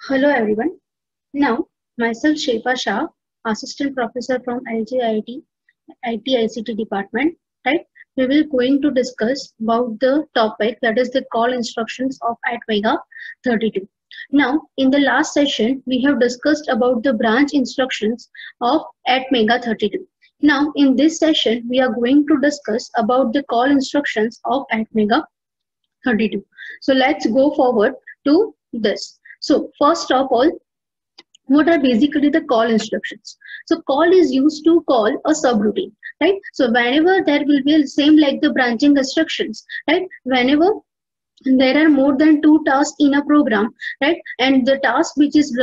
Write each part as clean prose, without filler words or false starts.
Hello everyone. Now, myself Shefa Shah, Assistant Professor from LGIT ICT Department. Right, we will going to discuss about the topic that is the call instructions of ATmega 32. Now, in the last session, we have discussed about the branch instructions of ATmega 32. Now, in this session, we are going to discuss about the call instructions of ATmega 32. So let's go forward to this. So first of all, what are basically the call instructions? So call is used to call a subroutine, right? So whenever there will be same like the branching instructions, right? Whenever there are more than two tasks in a program, right, and the task which is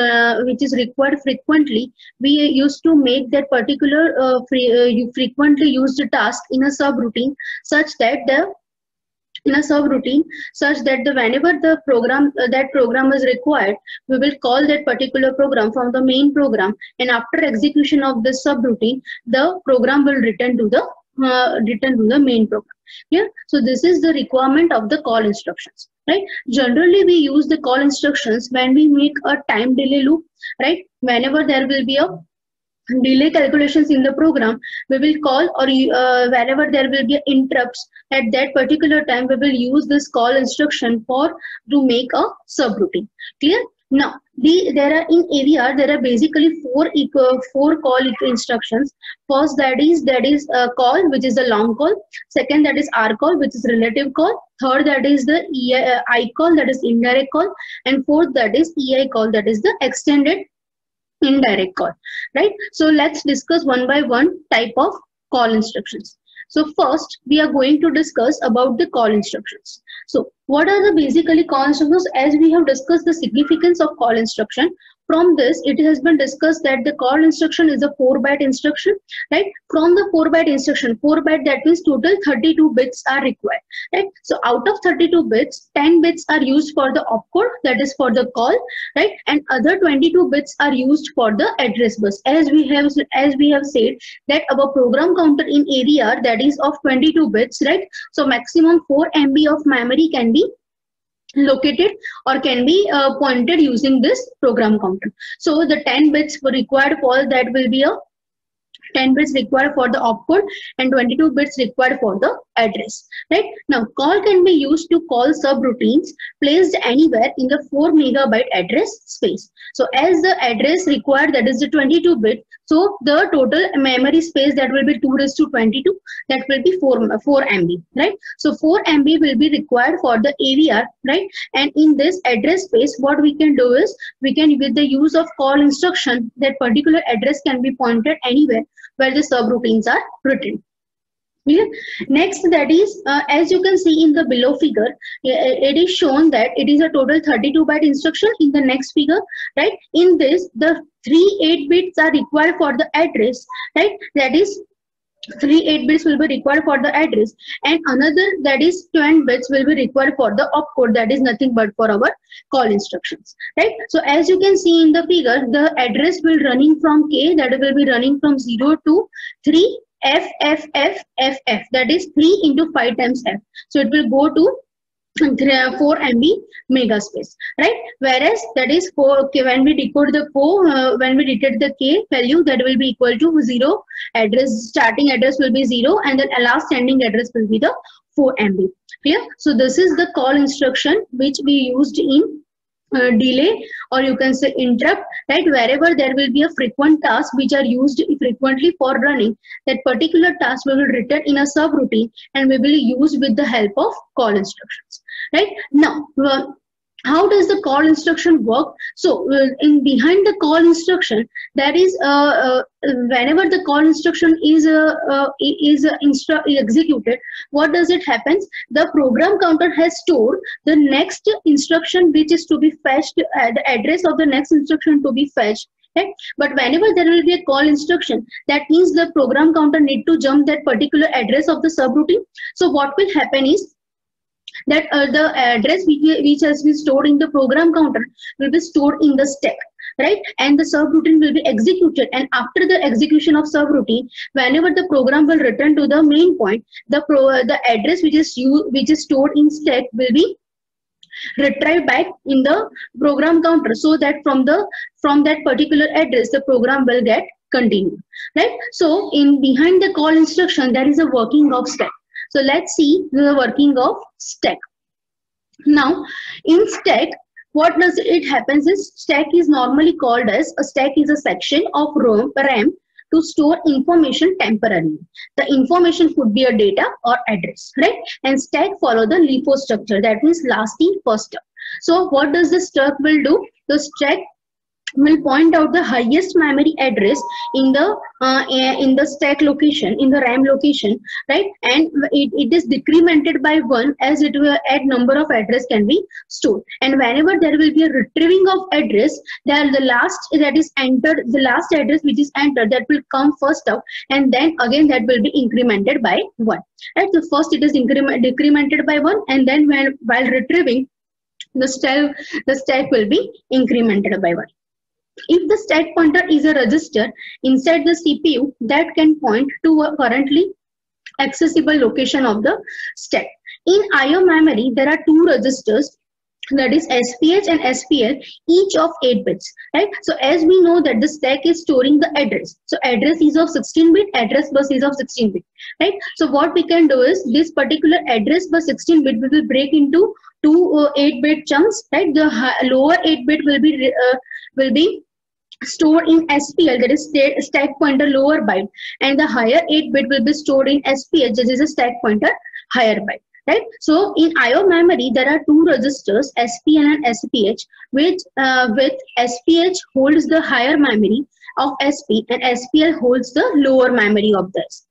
required frequently, we used to make that particular you frequently used task in a subroutine such that the in a subroutine such that the whenever the program that program is required, we will call that particular program from the main program, and after execution of this subroutine, the program will return to the main program. Yeah, so this is the requirement of the call instructions, right? Generally we use the call instructions when we make a time delay loop, right? Whenever there will be a delay calculations in the program, we will call, or wherever there will be interrupts at that particular time, we will use this call instruction for to make a subroutine. Clear? Now there are in AVR there are basically four call instructions. First, that is a call, which is a long call. Second, that is R call, which is relative call. Third, that is the I call, that is indirect call. And fourth, that is EI call, that is the extended indirect call, right? So let's discuss one by one type of call instructions. So first we are going to discuss about the call instructions. So what are the basically call instructions? As we have discussed the significance of call instruction, from this it has been discussed that the call instruction is a 4-byte instruction, right? From the 4-byte instruction, 4-byte, that means total 32 bits are required, right? So out of 32 bits, 10 bits are used for the opcode, that is for the call, right? And other 22 bits are used for the address bus. As we have said that our program counter in AVR, that is of 22 bits, right? So maximum 4 MB of memory can be located or can be pointed using this program counter. So the 10 bits required for that will be a 10 bits required for the opcode and 22 bits required for the address, right? Now call can be used to call subroutines placed anywhere in the 4 megabyte address space. So as the address required, that is the 22 bit, so the total memory space that will be 2:22, that will be 4 MB, right? So 4 MB will be required for the AVR, right? And in this address space, what we can do is we can, with the use of call instruction, that particular address can be pointed anywhere where the subroutines are written. Yeah. Next, that is as you can see in the below figure, it is shown that it is a total 32-byte instruction. In the next figure, right, in this the 3 8 bits are required for the address, right? That is 3 8 bits will be required for the address, and another, that is 20 bits will be required for the opcode, that is nothing but for our call instructions, right? So as you can see in the figure, the address will running from K, that will be running from 0 to 3 F, that is 3 into 5 times F, so it will go to 4 MB mega space, right? Whereas that is 4, okay, when we decode the 4, when we detect the K value, that will be equal to 0, address, starting address will be 0, and then last ending address will be the 4 MB. Clear? So this is the call instruction which we used in delay, or you can say interrupt, right? Wherever there will be a frequent task which are used frequently for running, that particular task we will return in a subroutine and we will use with the help of call instructions, right? Now how does the call instruction work? So in behind the call instruction, that is whenever the call instruction is executed, what does it happens? The program counter has stored the next instruction which is to be fetched, the address of the next instruction to be fetched, right? But whenever there will be a call instruction, that means the program counter need to jump that particular address of the subroutine. So what will happen is that the address which has been stored in the program counter will be stored in the stack, right? And the subroutine will be executed, and after the execution of subroutine, whenever the program will return to the main point, the address which is stored in stack will be retrieve back in the program counter, so that from that particular address the program will get continued, right? So in behind the call instruction there is a working of stack. So let's see the working of stack. Now in stack, what does it happens is, stack is normally called as a stack is a section of RAM to store information temporarily. The information could be a data or address, right? And stack follow the LIFO structure, that means last in first out. So what does the stack will do? The stack will point out the highest memory address in the stack location, in the RAM location, right? And it is decremented by 1 as it will add number of address can be stored. And whenever there will be a retrieving of address, then the last that is entered, the last address which is entered, that will come first out, and then again that will be incremented by 1, right? So first it is decremented by 1, and then while retrieving, the stack will be incremented by 1. If the stack pointer is a register inside the CPU, that can point to a currently accessible location of the stack. In IO memory, there are two registers, that is SPH and SPL, each of 8 bits, right? So as we know that the stack is storing the address, so address is of 16-bit, address bus is of 16-bit, right? So what we can do is, this particular address bus 16-bit we will break into two 8-bit chunks, right? The lower 8-bit will be stored in SPL, that is stack pointer lower byte, and the higher 8-bit will be stored in SPH, that is a stack pointer higher byte, right? So in IO memory there are two registers, SPL and SPH, which with SPH holds the higher memory of SP and SPL holds the lower memory of the SP,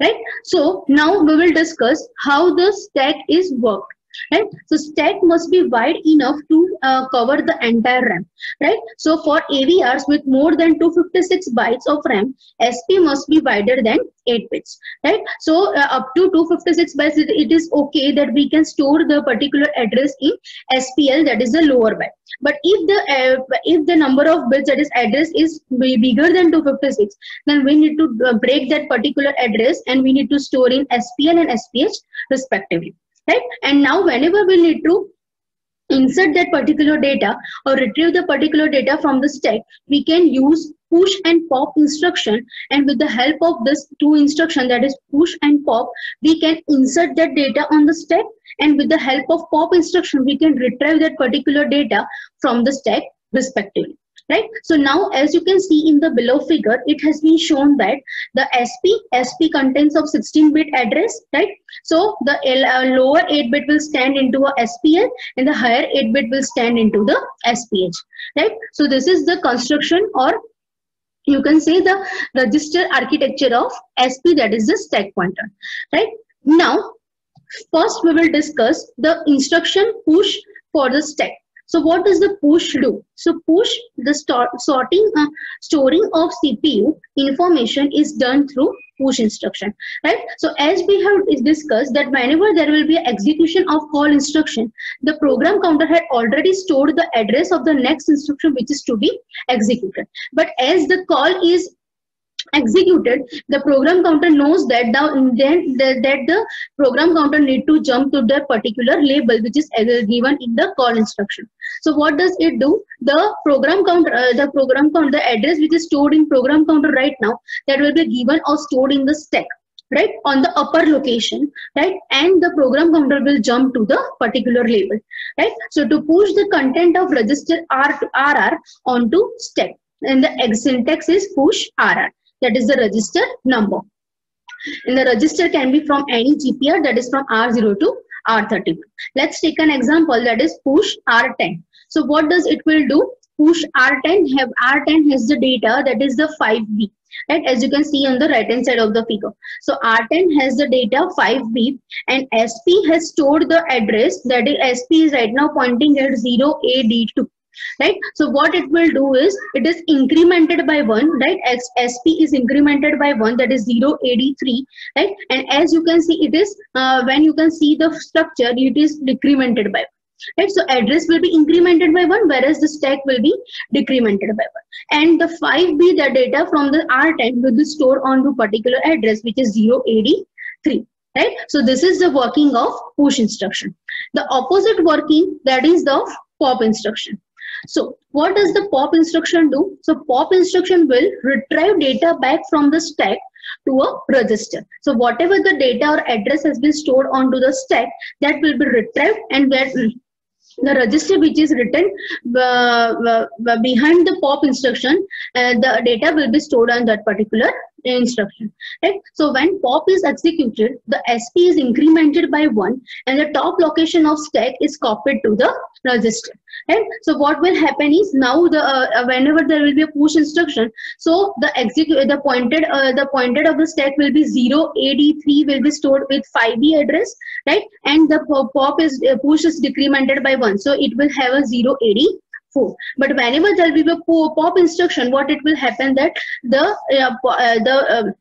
right? So now we will discuss how the stack is worked. Right, so stack must be wide enough to cover the entire RAM, right? So for AVRs with more than 256 bytes of RAM, SP must be wider than 8 bits, right? So up to 256 bytes, it is okay that we can store the particular address in SPL, that is the lower byte. But if the number of bits, that is address, is bigger than 256, then we need to break that particular address and we need to store in SPL and SPH respectively. Right, and now whenever we need to insert that particular data or retrieve the particular data from the stack, we can use push and pop instruction, and with the help of this two instruction, that is push and pop, we can insert that data on the stack, and with the help of pop instruction we can retrieve that particular data from the stack respectively. Right, so now as you can see in the below figure, it has been shown that the SP contains of 16-bit address, right? So the lower 8-bit will stand into a SPL and the higher 8-bit will stand into the SPH, right? So this is the construction, or you can say the register architecture of SP, that is the stack pointer, right? Now first we will discuss the instruction push for the stack. So what does the push do? So push, the storing of CPU information is done through push instruction, right? So as we have discussed that whenever there will be execution of call instruction, the program counter had already stored the address of the next instruction which is to be executed. But as the call is executed, the program counter knows that the program counter need to jump to the particular label which is given in the call instruction. So what does it do? The program counter, the address which is stored in program counter right now, that will be given or stored in the stack, right, on the upper location, right, and the program counter will jump to the particular label, right? So to push the content of register R to RR onto stack, and the syntax is push RR. That is the register number. And the register can be from any GPR, that is from R0 to R31. Let's take an example, that is push R10. So what does it will do? Push R10 has the data, that is the 5B, right, as you can see on the right hand side of the figure. So R10 has the data 5B, and SP has stored the address, that is SP is right now pointing at 0AD2. Right, so what it will do is, it is incremented by 1, right? SP is incremented by 1, that is 0AD3, right? And as you can see, it is when you can see the structure, it is decremented by 1, right? So address will be incremented by 1, whereas the stack will be decremented by 1, and the 5B, the data from the R10 will be stored onto particular address which is 0AD3. right? So this is the working of push instruction. The opposite working, that is the pop instruction. So what does the pop instruction do? So pop instruction will retrieve data back from the stack to a register. So whatever the data or address has been stored onto the stack, that will be retrieved, and where the register which is written behind the pop instruction, the data will be stored on that particular instruction, right? So when pop is executed, the SP is incremented by 1 and the top location of stack is copied to the register, right? So what will happen is, now the whenever there will be a push instruction, so the pointed of the stack will be 0AD3 will be stored with 5B address, right? And the pop is push is decremented by 1, so it will have a 0AD4. But whenever there will be a pop instruction, what it will happen, that the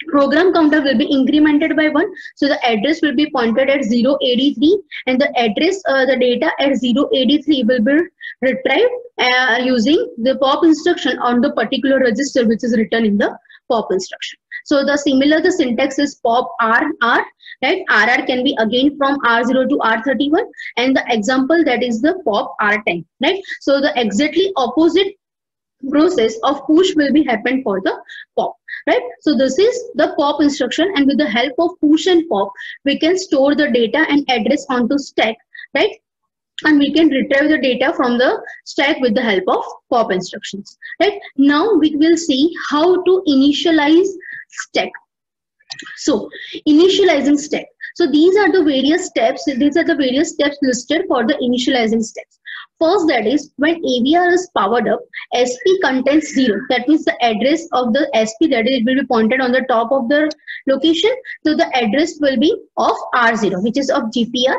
program counter will be incremented by 1, so the address will be pointed at 0AD3, and the address the data at 0AD3 will be retrieved using the pop instruction on the particular register which is written in the pop instruction. So the syntax is pop RR, right? RR can be again from R0 to R31, and the example, that is the pop R10, right? So the exactly opposite process of push will be happen for the pop, right? So this is the pop instruction, and with the help of push and pop, we can store the data and address onto stack, right? And we can retrieve the data from the stack with the help of pop instructions, right? Now we will see how to initialize stack. So initializing stack. So these are the various steps. These are the various steps listed for the initializing steps. First, that is, when AVR is powered up, SP contains 0. That means the address of the SP, that is, it will be pointed on the top of the location. So the address will be of R0, which is of GPR,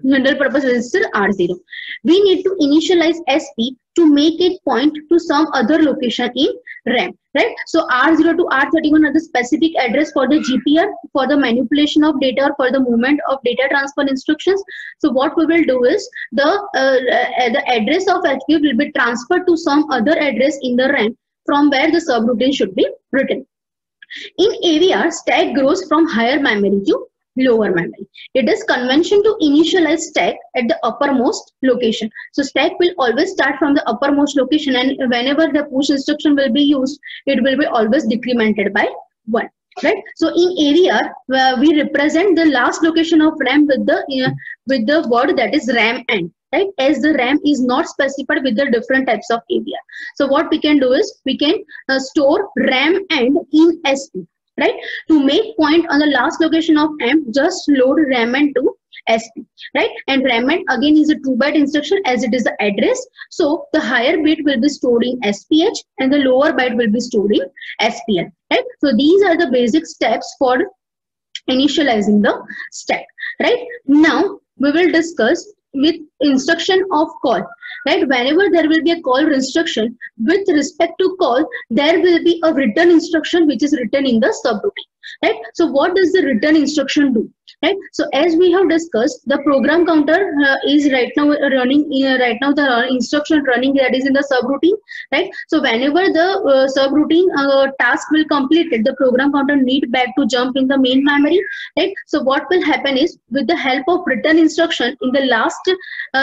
general purpose register R0. We need to initialize SP to make it point to some other location in RAM, right? So R0 to R31 are the specific address for the GPR, for the manipulation of data, or for the movement of data transfer instructions. So what we will do is, the address of HP will be transferred to some other address in the RAM from where the subroutine should be written. In AVR, stack grows from higher memory to lower memory. It is convention to initialize stack at the uppermost location. So stack will always start from the uppermost location, and whenever the push instruction will be used, it will be always decremented by 1, right? So in AVR, we represent the last location of RAM with the word, that is RAM end, right? As the RAM is not specified with the different types of AVR. So what we can do is, we can store RAM end in SP, right? To make point on the last location of M, just load RAM to SP, right? And RAM again is a 2-byte instruction, as it is the address. So the higher bit will be stored in SPH and the lower byte will be stored in SPL, right? So these are the basic steps for initializing the stack, right? Now we will discuss with instruction of call, right? Whenever there will be a call instruction, with respect to call, there will be a return instruction which is written in the subroutine, right? So what does the return instruction do, right? So as we have discussed, the program counter is right now running, the instruction running, that is in the subroutine, right? So whenever the subroutine task will complete it, the program counter need back to jump in the main memory, right? So what will happen is, with the help of return instruction in the last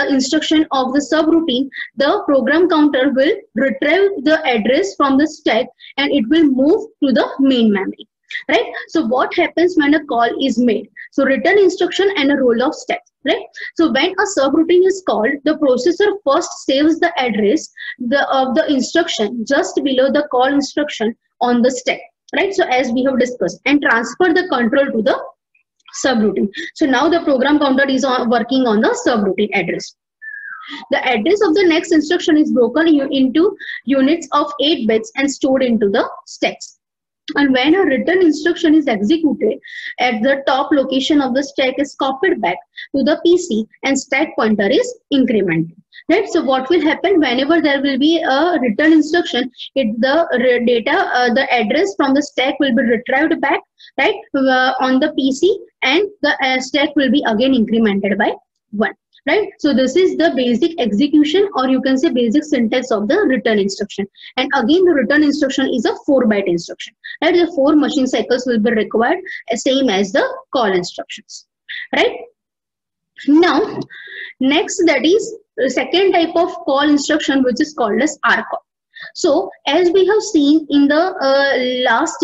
instruction of the subroutine, the program counter will retrieve the address from the stack and it will move to the main memory, right? So what happens when a call is made? So return instruction and a roll of stack, right? So when a subroutine is called, the processor first saves the address of the instruction just below the call instruction on the stack, right? So as we have discussed, and transfer the control to the subroutine. So now the program counter is working on the subroutine address. The address of the next instruction is broken into units of 8 bits and stored into the stacks. And when a return instruction is executed, at the top location of the stack is copied back to the PC and stack pointer is incremented. Right? So what will happen whenever there will be a return instruction? The address from the stack will be retrieved back, right, on the PC, and the stack will be again incremented by 1, right? So this is the basic execution, or you can say basic syntax of the return instruction. And again, the return instruction is a 4-byte instruction, right? The 4 machine cycles will be required, same as the call instructions, right? Now, next, that is the second type of call instruction, which is called as rcall. So as we have seen in the last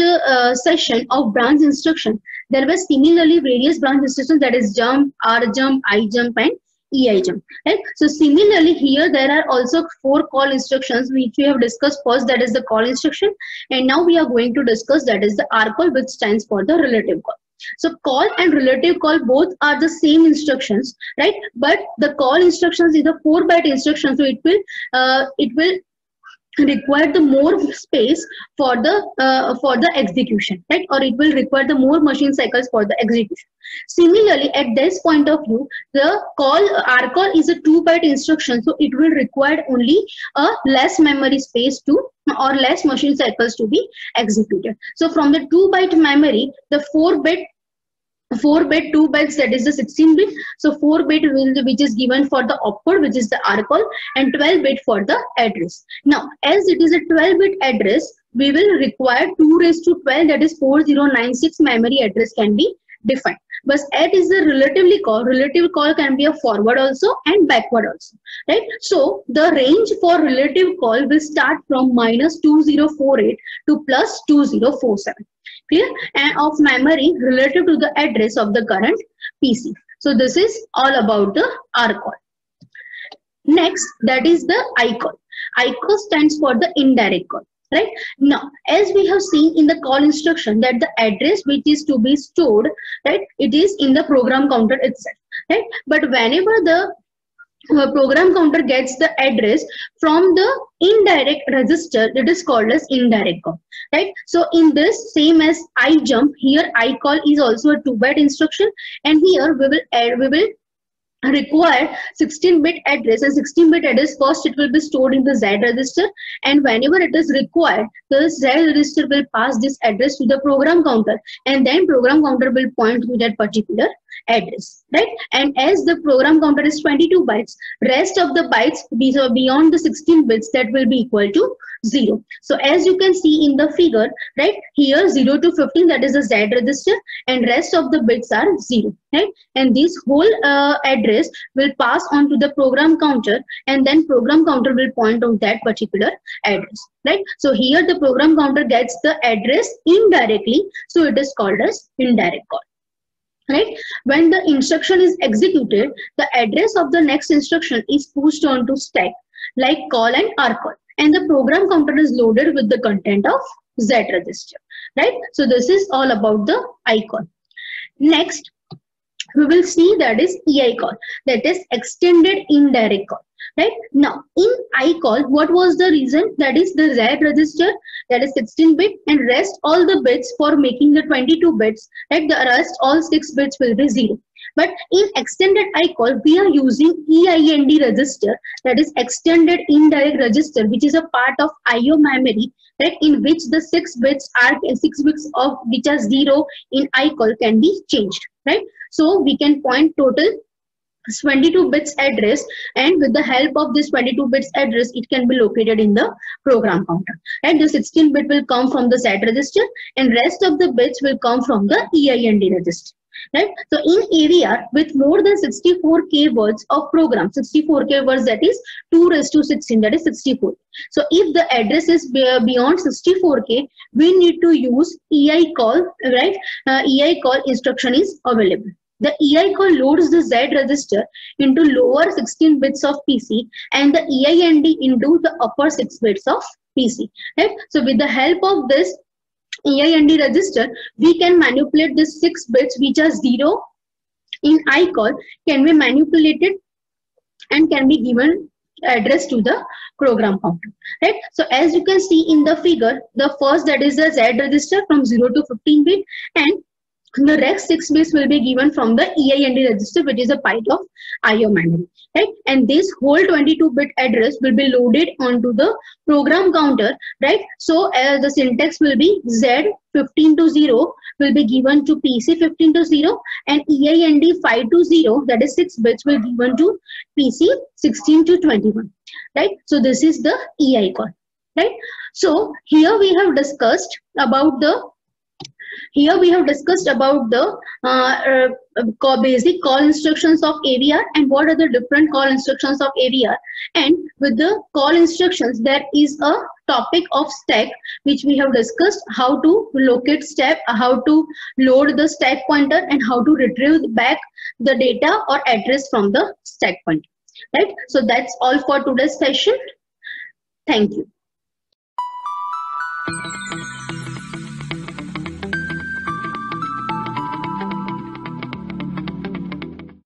session of branch instruction, there were similarly various branch instructions, that is jump, rjump, ijump, and eijump, right? So similarly here there are also 4 call instructions which we have discussed first, that is the call instruction, and now we are going to discuss that is the rcall, which stands for the relative call. So call and relative call both are the same instructions, right? But the call instructions is a 4-byte instruction, so it will require the more space for the execution, right? Or it will require the more machine cycles for the execution. Similarly, at this point of view, the rcall is a 2-byte instruction, so it will require only a less memory space to, or less machine cycles to be executed. So from the 2-byte memory, the 4-bit 2 bytes, that is the 16-bit. So 4-bit which is given for the opcode, which is the rcall, and 12-bit for the address. Now, as it is a 12-bit address, we will require 2 raised to 12, that is 4096 memory address can be defined. But it is a relative call can be a forward also and backward also, right? So the range for relative call will start from -2048 to +2047. Clear? And of memory relative to the address of the current PC. So this is all about the rcall. Next, that is the icall. Icall stands for the indirect call, right? Now, as we have seen in the call instruction, that the address which is to be stored, right, it is in the program counter itself, right? But whenever the program counter gets the address from the indirect register, it is called as indirect call, right? So in this, same as ijump, here icall is also a 2-byte instruction, and here we will require 16-bit address, and 16-bit address first it will be stored in the Z register, and whenever it is required, the Z register will pass this address to the program counter, and then program counter will point to that particular address, right? And as the program counter is 22 bytes, rest of the bytes beyond the 16 bits, that will be equal to 0. So as you can see in the figure, right, here 0 to 15, that is the Z register, and rest of the bits are 0, right? And this whole address will pass on to the program counter, and then program counter will point on that particular address, right? So here the program counter gets the address indirectly, so it is called as indirect call, right? When the instruction is executed, the address of the next instruction is pushed onto stack like call and rcall, and the program counter is loaded with the content of Z register, right? So this is all about the icall. Next, we will see that is eicall, that is extended indirect call, right? Now in icall, what was the reason? That is the Z register, that is 16-bit, and rest all the bits for making the 22 bits, right? The rest all 6 bits will be 0. But in extended icall, we are using EIND register, that is extended indirect register, which is a part of IO memory, right? In which the 6 bits of which are 0 in icall can be changed, right? So we can point total 22 bits address, and with the help of this 22 bits address, it can be located in the program counter, and the 16 bit will come from the Z register, and rest of the bits will come from the EIND register, right? So in AVR, with more than 64k words of program, 64k words, that is 2 raised to 16, that is 64. So if the address is beyond 64k, we need to use eicall, right? Eicall instruction is available. The eicall loads the Z register into lower 16 bits of PC and the EIND into the upper 6 bits of PC, right? So with the help of this EIND register, we can manipulate the 6 bits which are 0 in icall, can be manipulated and can be given address to the program counter, right? So as you can see in the figure, the first, that is the Z register from 0 to 15 bit, and the rest 6 bits will be given from the EIND register, which is a part of IO memory, right? And this whole 22-bit address will be loaded onto the program counter, right? So the syntax will be Z 15 to 0 will be given to PC 15 to 0, and EIND 5 to 0, that is 6 bits, will be given to PC 16 to 21, right? So this is the EI call, right? So here we have discussed about the basic call instructions of AVR and what are the different call instructions of AVR. And with the call instructions, there is a topic of stack which we have discussed, how to locate stack, how to load the stack pointer, and how to retrieve back the data or address from the stack pointer. Right. So that's all for today's session. Thank you.